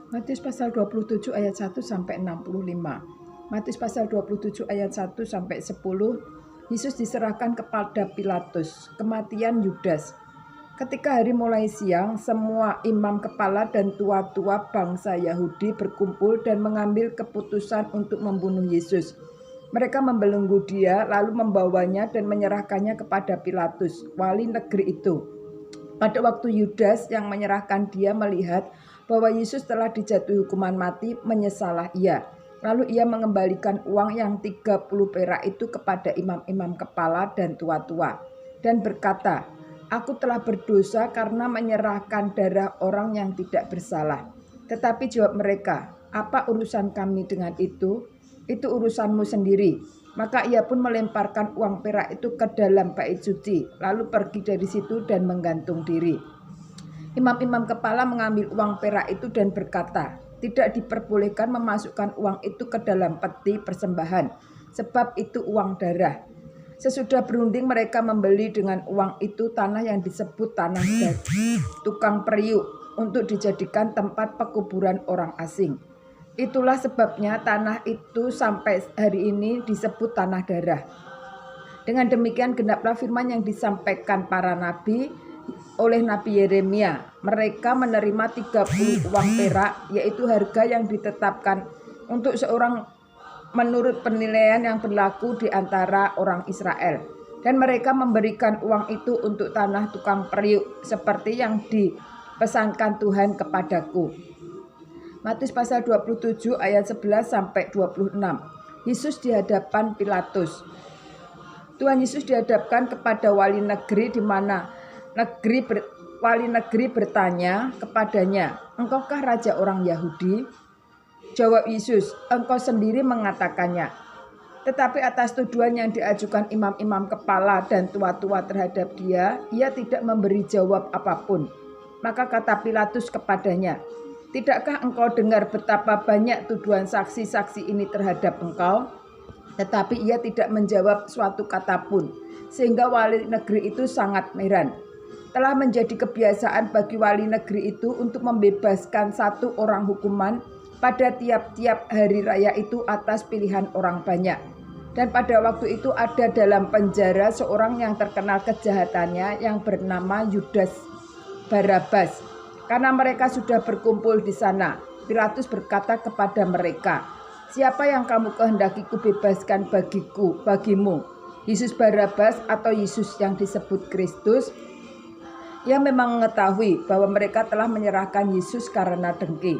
Matius pasal 27 ayat 1 sampai 65. Matius pasal 27 ayat 1 sampai 10. Yesus diserahkan kepada Pilatus. Kematian Yudas. Ketika hari mulai siang, semua imam kepala dan tua-tua bangsa Yahudi berkumpul dan mengambil keputusan untuk membunuh Yesus. Mereka membelenggu dia, lalu membawanya dan menyerahkannya kepada Pilatus, wali negeri itu. Pada waktu Yudas yang menyerahkan dia melihat bahwa Yesus telah dijatuhi hukuman mati, menyesalah ia. Lalu ia mengembalikan uang yang 30 perak itu kepada imam-imam kepala dan tua-tua dan berkata, "Aku telah berdosa karena menyerahkan darah orang yang tidak bersalah." Tetapi jawab mereka, "Apa urusan kami dengan itu? Itu urusanmu sendiri." Maka ia pun melemparkan uang perak itu ke dalam bait suci, lalu pergi dari situ dan menggantung diri. Imam-imam kepala mengambil uang perak itu dan berkata, "Tidak diperbolehkan memasukkan uang itu ke dalam peti persembahan, sebab itu uang darah." Sesudah berunding mereka membeli dengan uang itu tanah yang disebut tanah tukang periuk untuk dijadikan tempat pekuburan orang asing. Itulah sebabnya tanah itu sampai hari ini disebut tanah darah. Dengan demikian genaplah firman yang disampaikan para nabi oleh Nabi Yeremia. Mereka menerima 30 uang perak, yaitu harga yang ditetapkan untuk seorang menurut penilaian yang berlaku di antara orang Israel. Dan mereka memberikan uang itu untuk tanah tukang periuk, seperti yang dipesankan Tuhan kepadaku. Matius pasal 27 ayat 11 sampai 26. Yesus di hadapan Pilatus. Tuhan Yesus dihadapkan kepada wali negeri di mana wali negeri bertanya kepadanya, "Engkaukah raja orang Yahudi?" Jawab Yesus, "Engkau sendiri mengatakannya." Tetapi atas tuduhan yang diajukan imam-imam kepala dan tua-tua terhadap dia, ia tidak memberi jawab apapun. Maka kata Pilatus kepadanya, "Tidakkah engkau dengar betapa banyak tuduhan saksi-saksi ini terhadap engkau?" Tetapi ia tidak menjawab suatu kata pun, sehingga wali negeri itu sangat heran. Telah menjadi kebiasaan bagi wali negeri itu untuk membebaskan satu orang hukuman pada tiap-tiap hari raya itu atas pilihan orang banyak. Dan pada waktu itu ada dalam penjara seorang yang terkenal kejahatannya yang bernama Yudas Barabas. Karena mereka sudah berkumpul di sana, Pilatus berkata kepada mereka, "Siapa yang kamu kehendaki kubebaskan bagimu? Yesus Barabas atau Yesus yang disebut Kristus?" Ia memang mengetahui bahwa mereka telah menyerahkan Yesus karena dengki.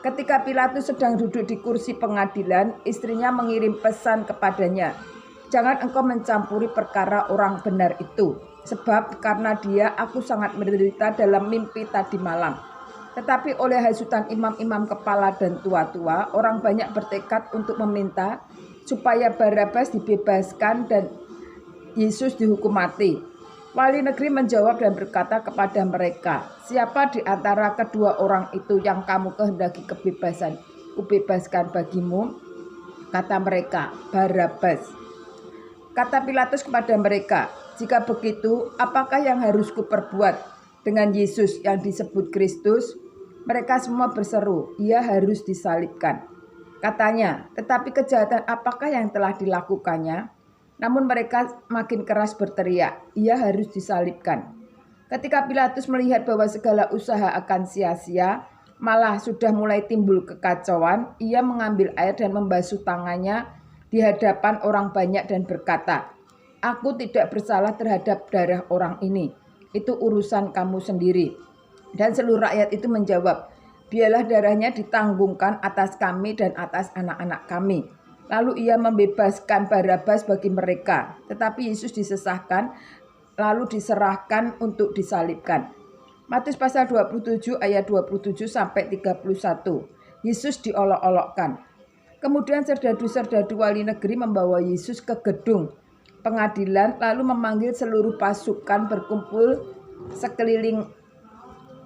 Ketika Pilatus sedang duduk di kursi pengadilan, istrinya mengirim pesan kepadanya, "Jangan engkau mencampuri perkara orang benar itu. Sebab karena dia aku sangat menderita dalam mimpi tadi malam." Tetapi oleh hasutan imam-imam kepala dan tua-tua, orang banyak bertekad untuk meminta supaya Barabas dibebaskan dan Yesus dihukum mati. Wali negeri menjawab dan berkata kepada mereka, "Siapa di antara kedua orang itu yang kamu kehendaki kubebaskan bagimu?" Kata mereka, "Barabas." Kata Pilatus kepada mereka, "Jika begitu, apakah yang harus kuperbuat dengan Yesus yang disebut Kristus?" Mereka semua berseru, "Ia harus disalibkan." Katanya, "Tetapi kejahatan apakah yang telah dilakukannya?" Namun mereka makin keras berteriak, "Ia harus disalibkan." Ketika Pilatus melihat bahwa segala usaha akan sia-sia, malah sudah mulai timbul kekacauan, ia mengambil air dan membasuh tangannya di hadapan orang banyak dan berkata, "Aku tidak bersalah terhadap darah orang ini. Itu urusan kamu sendiri." Dan seluruh rakyat itu menjawab, "Biarlah darahnya ditanggungkan atas kami dan atas anak-anak kami." Lalu ia membebaskan Barabas bagi mereka, tetapi Yesus disesahkan lalu diserahkan untuk disalibkan. Matius pasal 27 ayat 27 sampai 31. Yesus diolok-olokkan. Kemudian serdadu-serdadu wali negeri membawa Yesus ke gedung pengadilan lalu memanggil seluruh pasukan berkumpul sekeliling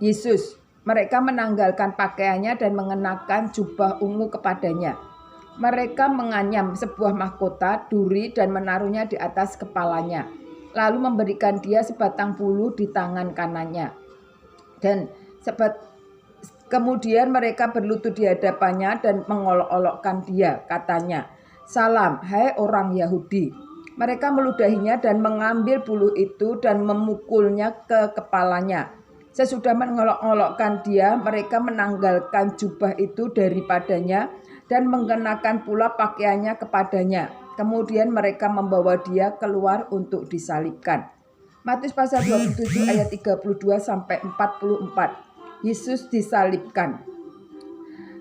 Yesus. Mereka menanggalkan pakaiannya dan mengenakan jubah ungu kepadanya. Mereka menganyam sebuah mahkota duri dan menaruhnya di atas kepalanya, lalu memberikan dia sebatang bulu di tangan kanannya dan Kemudian mereka berlutut di hadapannya dan mengolok-olokkan dia. Katanya, "Salam, hai orang Yahudi." Mereka meludahinya dan mengambil bulu itu dan memukulnya ke kepalanya. Sesudah mengolok-olokkan dia, mereka menanggalkan jubah itu daripadanya dan mengenakan pula pakaiannya kepadanya. Kemudian mereka membawa dia keluar untuk disalibkan. Matius pasal 27 ayat 32 sampai 44. Yesus disalibkan.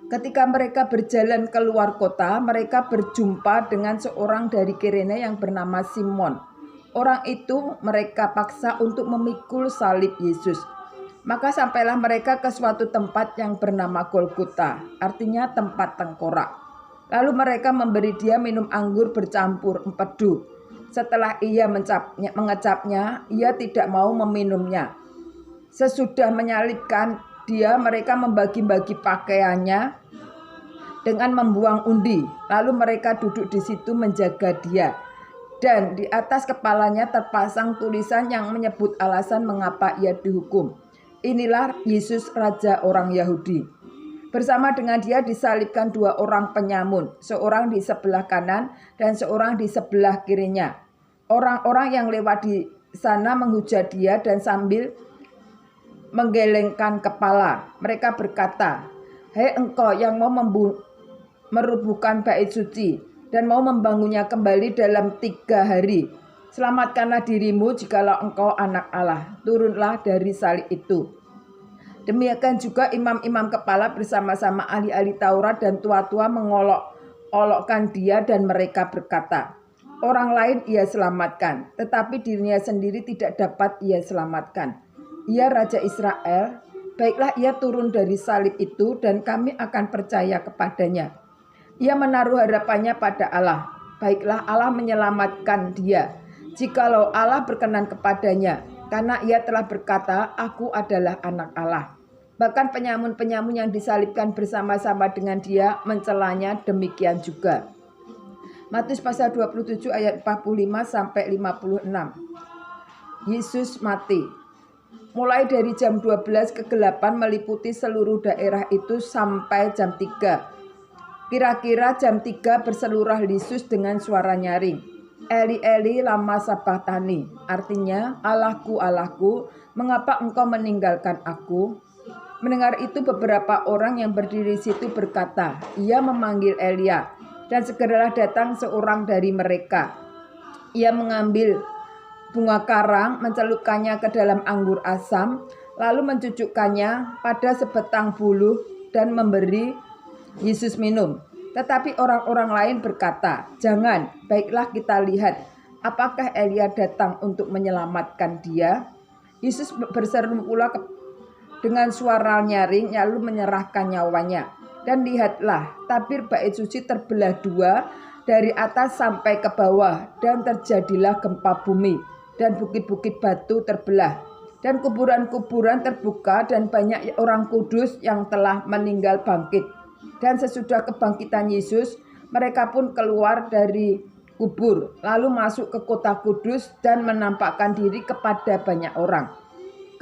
Ketika mereka berjalan keluar kota, mereka berjumpa dengan seorang dari Kirene yang bernama Simon. Orang itu mereka paksa untuk memikul salib Yesus. Maka sampailah mereka ke suatu tempat yang bernama Golgota, artinya tempat tengkorak. Lalu mereka memberi dia minum anggur bercampur empedu. Setelah ia mengecapnya, ia tidak mau meminumnya. Sesudah menyalibkan dia, mereka membagi-bagi pakaiannya dengan membuang undi. Lalu mereka duduk di situ menjaga dia. Dan di atas kepalanya terpasang tulisan yang menyebut alasan mengapa ia dihukum. Inilah Yesus, Raja orang Yahudi. Bersama dengan dia disalibkan dua orang penyamun, seorang di sebelah kanan dan seorang di sebelah kirinya. Orang-orang yang lewat di sana menghujat dia dan sambil menggelengkan kepala. Mereka berkata, "Hei engkau yang mau merubuhkan bait suci dan mau membangunnya kembali dalam 3 hari. Selamatkanlah dirimu jikalau engkau anak Allah. Turunlah dari salib itu." Demikian juga imam-imam kepala bersama-sama ahli-ahli Taurat dan tua-tua mengolok-olokkan dia dan mereka berkata, "Orang lain ia selamatkan, tetapi dirinya sendiri tidak dapat ia selamatkan. Ia Raja Israel, baiklah ia turun dari salib itu dan kami akan percaya kepadanya. Ia menaruh harapannya pada Allah, baiklah Allah menyelamatkan dia, jikalau Allah berkenan kepadanya, karena ia telah berkata, aku adalah anak Allah." Bahkan penyamun-penyamun yang disalibkan bersama-sama dengan dia mencelanya demikian juga. Matius pasal 27 ayat 45 sampai 56. Yesus mati. Mulai dari jam 12 kegelapan meliputi seluruh daerah itu sampai jam 3. Kira-kira jam 3 berselurah Yesus dengan suara nyaring. "Eli Eli lama sabachthani," artinya, "Allahku, Allahku, mengapa engkau meninggalkan aku?" Mendengar itu beberapa orang yang berdiri di situ berkata, "Ia memanggil Elia." Dan segeralah datang seorang dari mereka. Ia mengambil bunga karang, mencelupkannya ke dalam anggur asam, lalu mencucukkannya pada sebatang buluh dan memberi Yesus minum. Tetapi orang-orang lain berkata, "Jangan, baiklah kita lihat, apakah Elia datang untuk menyelamatkan dia?" Yesus berseru pula dengan suara nyaring, lalu menyerahkan nyawanya. Dan lihatlah, tabir bait suci terbelah 2 dari atas sampai ke bawah, dan terjadilah gempa bumi, dan bukit-bukit batu terbelah, dan kuburan-kuburan terbuka, dan banyak orang kudus yang telah meninggal bangkit. Dan sesudah kebangkitan Yesus, mereka pun keluar dari kubur, lalu masuk ke kota kudus dan menampakkan diri kepada banyak orang.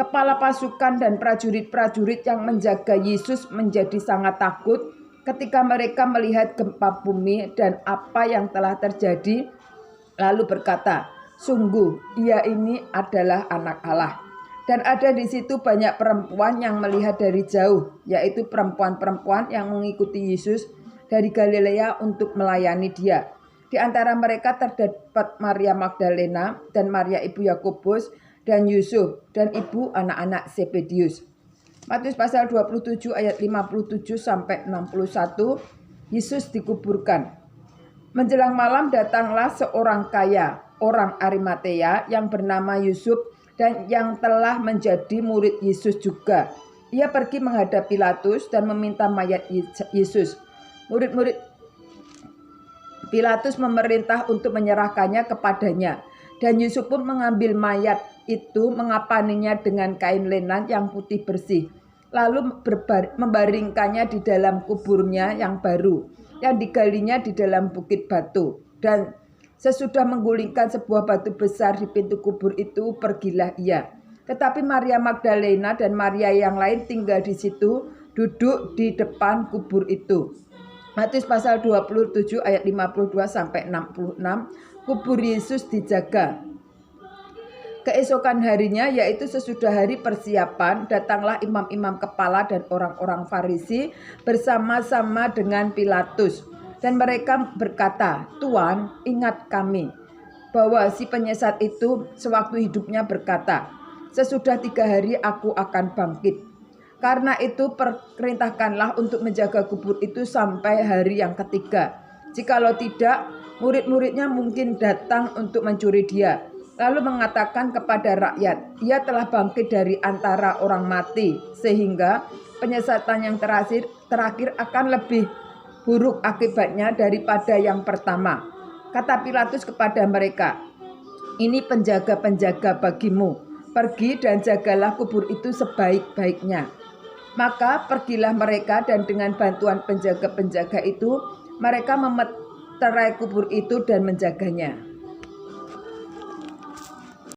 Kepala pasukan dan prajurit-prajurit yang menjaga Yesus menjadi sangat takut ketika mereka melihat gempa bumi dan apa yang telah terjadi, lalu berkata, "Sungguh, ia ini adalah anak Allah." Dan ada di situ banyak perempuan yang melihat dari jauh, yaitu perempuan-perempuan yang mengikuti Yesus dari Galilea untuk melayani dia. Di antara mereka terdapat Maria Magdalena dan Maria ibu Yakobus dan Yusuf dan ibu anak-anak Zebedius. Matius pasal 27 ayat 57 sampai 61. Yesus dikuburkan. Menjelang malam datanglah seorang kaya, orang Arimatea yang bernama Yusuf dan yang telah menjadi murid Yesus juga. Ia pergi menghadap Pilatus dan meminta mayat Yesus. Murid-murid Pilatus memerintah untuk menyerahkannya kepadanya. Dan Yusuf pun mengambil mayat itu, mengapaninya dengan kain lenan yang putih bersih, lalu membaringkannya di dalam kuburnya yang baru, yang digalinya di dalam bukit batu. Dan sesudah menggulingkan sebuah batu besar di pintu kubur itu, pergilah ia. Tetapi Maria Magdalena dan Maria yang lain tinggal di situ duduk di depan kubur itu. Matius pasal 27 ayat 52 sampai 66, kubur Yesus dijaga. Keesokan harinya, yaitu sesudah hari persiapan, datanglah imam-imam kepala dan orang-orang Farisi bersama-sama dengan Pilatus. Dan mereka berkata, "Tuan, ingat kami bahwa si penyesat itu sewaktu hidupnya berkata, 'Sesudah 3 hari aku akan bangkit.' Karena itu perintahkanlah untuk menjaga kubur itu sampai hari yang ketiga. Jikalau tidak, murid-muridnya mungkin datang untuk mencuri dia, lalu mengatakan kepada rakyat, 'Ia telah bangkit dari antara orang mati,' sehingga penyesatan yang terakhir akan lebih buruk akibatnya daripada yang pertama." Kata Pilatus kepada mereka, "Ini penjaga-penjaga bagimu. Pergi dan jagalah kubur itu sebaik-baiknya." Maka pergilah mereka, dan dengan bantuan penjaga-penjaga itu mereka memeterai kubur itu dan menjaganya.